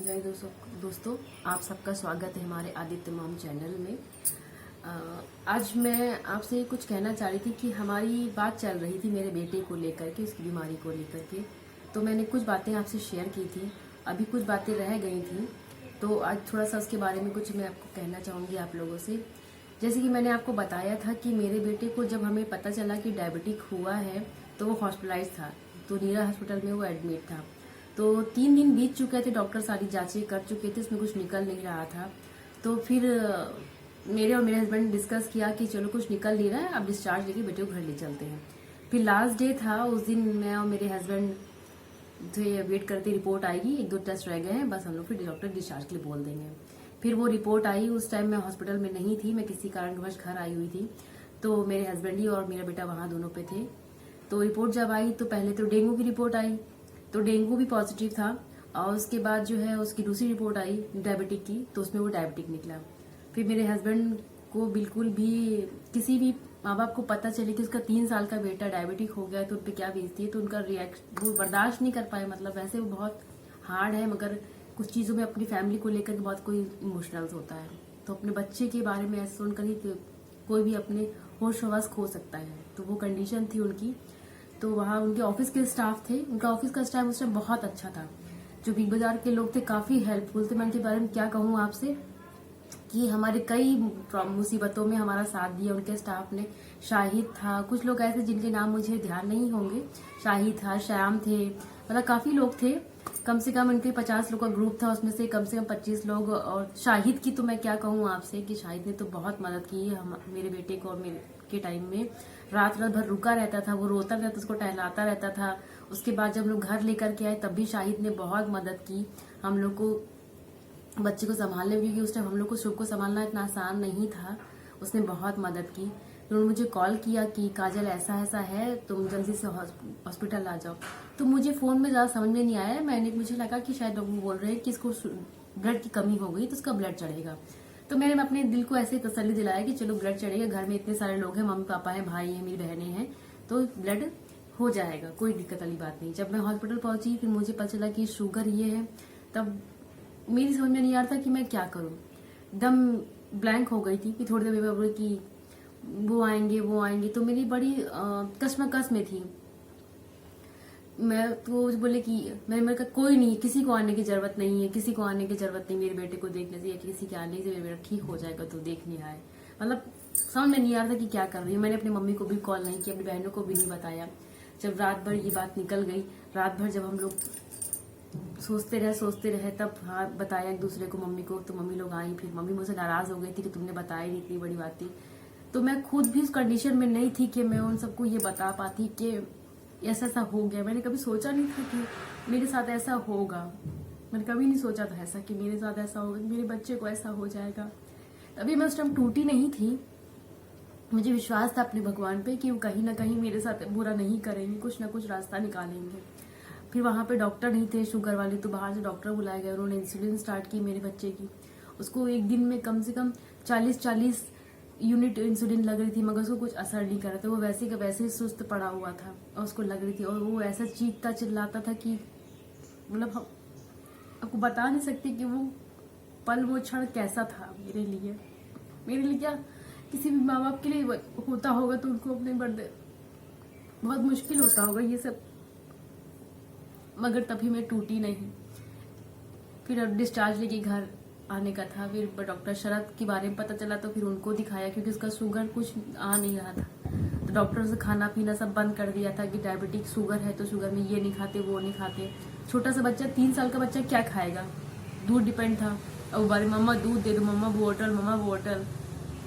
जय दोस्तों, आप सबका स्वागत है हमारे आदित्य मॉम चैनल में। आज मैं आपसे कुछ कहना चाह रही थी कि हमारी बात चल रही थी मेरे बेटे को लेकर के, उसकी बीमारी को लेकर के। तो मैंने कुछ बातें आपसे शेयर की थी, अभी कुछ बातें रह गई थी, तो आज थोड़ा सा उसके बारे में कुछ मैं आपको कहना चाहूँगी आप लोगों से। जैसे कि मैंने आपको बताया था कि मेरे बेटे को जब हमें पता चला कि डायबिटिक हुआ है तो वो हॉस्पिटलाइज था, तो नीरा हॉस्पिटल में वो एडमिट था। तो 3 दिन बीत चुके थे, डॉक्टर सारी जांचें कर चुके थे, उसमें कुछ निकल नहीं रहा था। तो फिर मेरे और मेरे हस्बैंड ने डिस्कस किया कि चलो कुछ निकल नहीं रहा है, अब डिस्चार्ज लेके बेटे को घर ले चलते हैं। फिर लास्ट डे था, उस दिन मैं और मेरे हस्बैंड थे वेट करते रिपोर्ट आएगी, 1-2 टेस्ट रह गए हैं, बस हम लोग फिर डॉक्टर डिस्चार्ज के लिए बोल देंगे। फिर वो रिपोर्ट आई, उस टाइम मैं हॉस्पिटल में नहीं थी, मैं किसी कारणवश घर आई हुई थी। तो मेरे हस्बैंड ही और मेरा बेटा वहां दोनों पे थे। तो रिपोर्ट जब आई तो पहले तो डेंगू की रिपोर्ट आई, तो डेंगू भी पॉजिटिव था, और उसके बाद जो है उसकी दूसरी रिपोर्ट आई डायबिटिक की, तो उसमें वो डायबिटिक निकला। फिर मेरे हस्बैंड को बिल्कुल भी किसी भी माँ बाप को पता चले कि उसका 3 साल का बेटा डायबिटिक हो गया तो उन पर क्या बीतती है, तो उनका रिएक्शन वो बर्दाश्त नहीं कर पाए। मतलब वैसे वो बहुत हार्ड है, मगर कुछ चीज़ों में अपनी फैमिली को लेकर बहुत कोई इमोशनल होता है। तो अपने बच्चे के बारे में ऐसा सुनकर ही कोई भी अपने होश हवास खो सकता है, तो वो कंडीशन थी उनकी। तो वहाँ उनके ऑफिस के स्टाफ थे, उनका ऑफिस का स्टाफ उस टाइम बहुत अच्छा था, जो बिग बाजार के लोग थे काफी हेल्पफुल थे। मैं उनके बारे में क्या कहूँ आपसे कि हमारे कई मुसीबतों में हमारा साथ दिया उनके स्टाफ ने। शाहिद था, कुछ लोग ऐसे जिनके नाम मुझे ध्यान नहीं होंगे, शाहिद था, श्याम थे, मतलब काफी लोग थे। कम से कम उनके 50 लोग का ग्रुप था, उसमें से कम 25 लोग। और शाहिद की तो मैं क्या कहूँ आपसे कि शाहिद ने तो बहुत मदद की है मेरे बेटे को। और मेरे के टाइम में रात भर रुका रहता था, वो रोता रहता, उसको टहलाता रहता था। उसके बाद जब लोग घर लेकर के आए तब भी शाहिद ने बहुत मदद की हम लोग को बच्चे को संभालने में, क्योंकि उस टाइम हम लोग को शुभ को संभालना इतना आसान नहीं था। उसने बहुत मदद की। उन्होंने मुझे कॉल किया कि काजल ऐसा ऐसा है, तुम जल्दी से हॉस्पिटल आ जाओ। तो मुझे फोन में ज्यादा समझ में नहीं आया, मुझे लगा कि शायद डॉक्टर बोल रहे हैं कि इसको ब्लड की कमी हो गई तो उसका ब्लड चढ़ेगा। तो मैंने अपने दिल को ऐसे तसल्ली दिलाया कि चलो ब्लड चढ़ेगा, घर में इतने सारे लोग हैं, मम्मी पापा हैं, भाई हैं, मेरी बहनें हैं, तो ब्लड हो जाएगा, कोई दिक्कत वाली बात नहीं। जब मैं हॉस्पिटल पहुंची फिर मुझे पता चला कि शुगर ये है, तब मेरी समझ में नहीं आ रहा था कि मैं क्या करूं। एकदम ब्लैंक हो गई थी कि थोड़ी देर में बोले कि वो आएंगे, तो मेरी बड़ी कश्मकश में थी। मैं तो बोले कि मैंने कहा कोई नहीं, किसी को आने की जरूरत नहीं है, किसी को आने की जरूरत नहीं, मेरे बेटे को देखने से या किसी के आने से मेरा बेटा ठीक हो जाएगा, तो देखने आए। मतलब समझ में नहीं आ रहा था कि क्या कर रही हूँ। मैंने अपनी मम्मी को भी कॉल नहीं किया, अपनी बहनों को भी नहीं बताया। जब रात भर ये बात निकल गई, रात भर जब हम लोग सोचते रहे तब हाँ बताया एक दूसरे को मम्मी को, तो मम्मी लोग आई। फिर मम्मी मुझसे नाराज हो गई थी कि तुमने बताया नहीं, इतनी बड़ी बात थी। तो मैं खुद भी उस कंडीशन में नहीं थी कि मैं उन सबको ये बता पाती कि ऐसा ऐसा हो गया। मैंने कभी सोचा नहीं था कि मेरे साथ ऐसा होगा, मैंने कभी नहीं सोचा था ऐसा कि मेरे साथ ऐसा होगा, मेरे बच्चे को ऐसा हो जाएगा। तभी मैं उस टाइम टूटी नहीं थी, मुझे विश्वास था अपने भगवान पे कि वो कहीं ना कहीं मेरे साथ बुरा नहीं करेंगे, कुछ ना कुछ रास्ता निकालेंगे। फिर वहां पे डॉक्टर नहीं थे शुगर वाले, तो बाहर से डॉक्टर बुलाए गए, उन्होंने इंसुलिन स्टार्ट की मेरे बच्चे की। उसको एक दिन में कम से कम 40 यूनिट इंसुलिन लग रही थी, मगर उसको कुछ असर नहीं कर रहा था। वो वैसे का वैसे ही सुस्त पड़ा हुआ था और उसको लग रही थी, और वो ऐसा चीखता चिल्लाता था कि मतलब हम आपको बता नहीं सकते कि वो पल, वो क्षण कैसा था मेरे लिए क्या किसी भी माँ बाप के लिए होता होगा, तो उनको अपने बर्थडे बहुत मुश्किल होता होगा ये सब, मगर तभी मैं टूटी नहीं। फिर अब डिस्चार्ज लेके घर आने का था। फिर डॉक्टर शरद के बारे में पता चला, तो फिर उनको दिखाया, क्योंकि उसका शुगर कुछ आ नहीं रहा था। तो डॉक्टर से खाना पीना सब बंद कर दिया था कि डायबिटिक शुगर है, तो शुगर में ये नहीं खाते वो नहीं खाते। छोटा सा बच्चा, 3 साल का बच्चा क्या खाएगा, दूध डिपेंड था। अब बारे मम्मा दूध दे दो, मम्मा बोतल।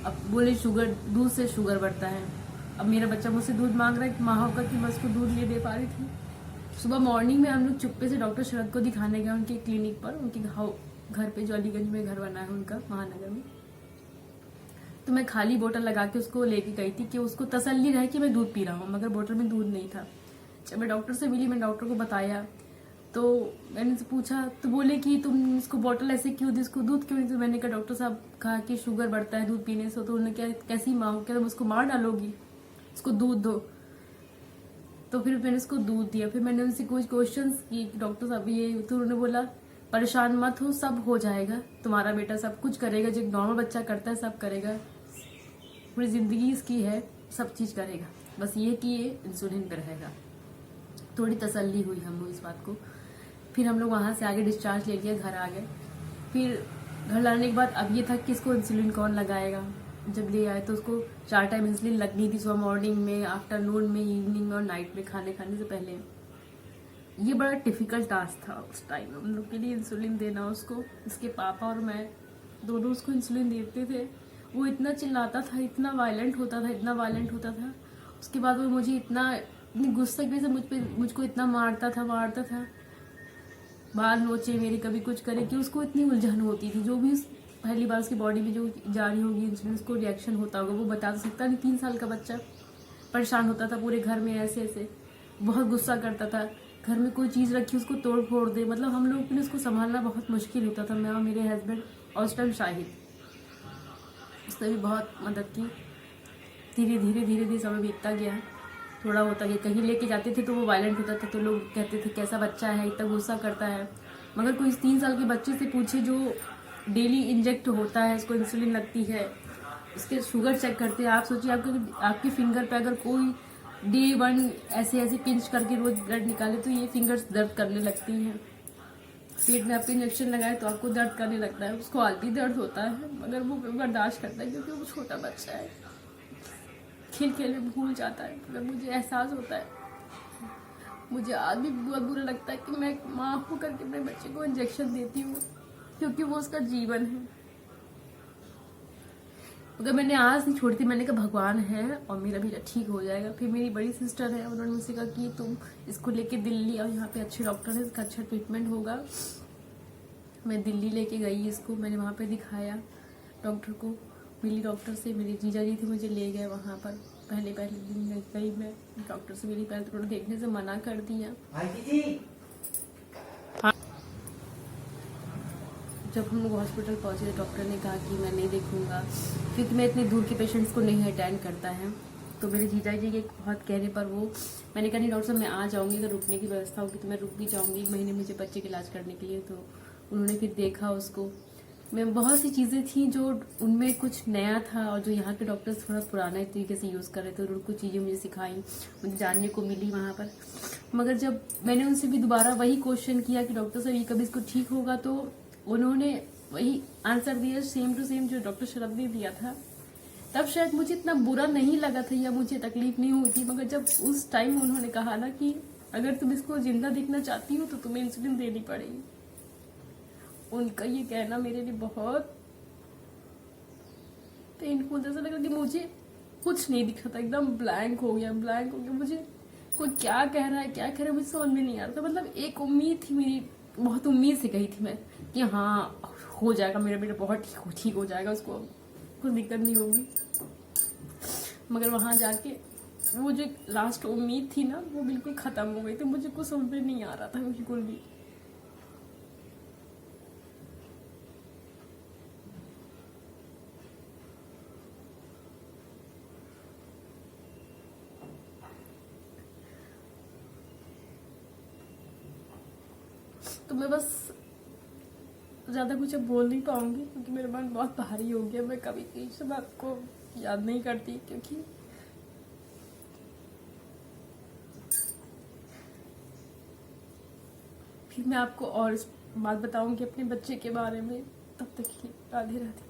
अब बोले शुगर, दूध से शुगर बढ़ता है। अब मेरा बच्चा मुझसे दूध मांग रहा है, माँ का कि मैं उसको दूध नहीं दे पा रही थी। सुबह मॉर्निंग में हम लोग चुप्पे से डॉक्टर शरद को दिखाने गए उनके क्लिनिक पर, उनके घर पे जो अलीगंज में घर बना है उनका, महानगर में। तो मैं खाली बोतल लगा के उसको लेके गई थी कि उसको तसल्ली रहे कि मैं दूध पी रहा हूँ, मगर बोतल में दूध नहीं था। जब मैं डॉक्टर से मिली, मैं डॉक्टर को बताया, तो मैंने से पूछा, तो बोले कि तुम इसको बोतल ऐसे क्यों दी, इसको दूध क्यों नहीं? तो मैंने कहा डॉक्टर साहब कहा कि शुगर बढ़ता है दूध पीने से। तो उन्होंने क्या कैसी माँ हो, क्या तुम उसको मार डालोगी, उसको दूध दो। तो फिर मैंने उसको दूध दिया। फिर मैंने उनसे कुछ क्वेश्चंस किए, डॉक्टर साहब ये, तो उन्होंने बोला परेशान मत हो, सब हो जाएगा, तुम्हारा बेटा सब कुछ करेगा, जो नॉर्मल बच्चा करता है सब करेगा, पूरी जिंदगी इसकी है, सब चीज करेगा, बस ये कि ये इंसुलिन पे रहेगा। थोड़ी तसल्ली हुई हम लोग इस बात को। फिर हम लोग वहां से आगे डिस्चार्ज ले लिया, घर आ गए। फिर घर लाने के बाद अब ये था कि इसको इंसुलिन कौन लगाएगा। जब ले आए तो उसको 4 टाइम इंसुलिन लगनी थी, सुबह, मॉर्निंग में, आफ्टरनून में, इवनिंग में और नाइट में, खाने से पहले। ये बड़ा डिफिकल्ट टास्क था उस टाइम हम लोग के लिए, इंसुलिन देना उसको। इसके पापा और मैं दोनों उसको इंसुलिन देते थे। वो इतना चिल्लाता था, इतना वायलेंट होता था। उसके बाद वो मुझे इतनी गुस्से से मुझको इतना मारता था, बाल नोचे मेरे, कभी कुछ करे, कि उसको इतनी उलझन होती थी। जो भी पहली बार उसकी बॉडी में जो जा रही होगी इंसुलिन, उसको रिएक्शन होता होगा, वो बता तो सकता नहीं। 3 साल का बच्चा परेशान होता था पूरे घर में, ऐसे बहुत गुस्सा करता था। घर में कोई चीज रखी उसको तोड़ फोड़ दे, मतलब हम लोग के लिए उसको संभालना बहुत मुश्किल होता था। मैं और मेरे हस्बैंड और उस टाइम शाहिद, उसने भी बहुत मदद की। धीरे समय बीतता गया, थोड़ा होता गया। कहीं लेके जाते थे तो वो वायलेंट होता था, तो लोग कहते थे कैसा बच्चा है, इतना गुस्सा करता है। मगर कोई 3 साल के बच्चे से पूछे जो डेली इंजेक्ट होता है, उसको इंसुलिन लगती है, उसके शुगर चेक करते हैं। आप सोचिए आपके फिंगर पे अगर कोई डे 1 ऐसे पिंच करके रोज ब्लड निकाले तो ये फिंगर्स दर्द करने लगती हैं। पेट में आपके इंजेक्शन लगाए तो आपको दर्द करने लगता है। उसको आज भी दर्द होता है, मगर वो बर्दाश्त करता है क्योंकि वो छोटा बच्चा है, खेल में भूल जाता है। मगर मुझे एहसास होता है, मुझे आज भी बहुत बुरा लगता है कि मैं एक माँ होकर के अपने बच्चे को इंजेक्शन देती हूँ, क्योंकि वो उसका जीवन है। अगर मैंने आज नहीं छोड़ी थी, मैंने कहा भगवान है और मेरा बेटा ठीक हो जाएगा। फिर मेरी बड़ी सिस्टर है, उन्होंने मुझसे कहा कि तुम इसको लेके दिल्ली आओ, यहाँ पे अच्छे डॉक्टर है, इसका अच्छा ट्रीटमेंट होगा। मैं दिल्ली लेके गई इसको, मैंने वहाँ पे दिखाया डॉक्टर को, मिली डॉक्टर से। मेरे जीजा जी थे, मुझे ले गए वहाँ पर। पहले दिन गई मैं डॉक्टर से, मेरी पहले तो देखने से मना कर दिया। जब हम लोग हॉस्पिटल पहुंचे, डॉक्टर ने कहा कि मैं नहीं देखूंगा, क्योंकि मैं इतनी दूर के पेशेंट्स को नहीं अटेंड करता है। तो मेरे जीजा जी के बहुत कहने पर मैंने कहा नहीं डॉक्टर साहब, मैं आ जाऊंगी, अगर रुकने की व्यवस्था होगी तो मैं रुक भी जाऊंगी 1 महीने मुझे बच्चे का इलाज करने के लिए। तो उन्होंने फिर देखा उसको। मैं बहुत सी चीज़ें थी जो उनमें कुछ नया था, और जो यहाँ के डॉक्टर्स थोड़ा पुराना तरीके से यूज़ कर रहे थे, उन्होंने कुछ चीज़ें मुझे सिखाई, मुझे जानने को मिली वहाँ पर। मगर जब मैंने उनसे भी दोबारा वही क्वेश्चन किया कि डॉक्टर साहब ये कभी इसको ठीक होगा, तो उन्होंने वही आंसर दिया, सेम टू सेम जो डॉक्टर शरद ने दिया था। तब शायद मुझे इतना बुरा नहीं लगा था या मुझे तकलीफ नहीं हुई थी। मगर जब उस टाइम उन्होंने कहा ना कि अगर तुम इसको जिंदा देखना चाहती हो तो तुम्हें इंसुलिन देनी पड़ेगी, उनका ये कहना मेरे लिए बहुत पेनफुल जैसा लगा कि मुझे कुछ नहीं दिख रहा था, एकदम ब्लैंक हो गया। मुझे कोई क्या कह रहा है मुझे समझ में नहीं आ रहा था। मतलब एक उम्मीद थी मेरी, बहुत उम्मीद से गई थी मैं कि हाँ हो जाएगा मेरा बेटा, बहुत ठीक हो जाएगा, उसको कोई दिक्कत नहीं होगी। मगर वहां जाके वो जो लास्ट उम्मीद थी ना, वो बिल्कुल खत्म हो गई थी। मुझे कुछ समझ में नहीं आ रहा था बिल्कुल भी। तो मैं बस ज्यादा कुछ अब बोल नहीं पाऊंगी, क्योंकि मेरा मन बहुत भारी हो गया। मैं कभी की सब आपको याद नहीं करती, क्योंकि फिर मैं आपको और बात बताऊंगी अपने बच्चे के बारे में। तब तक राधे राधे।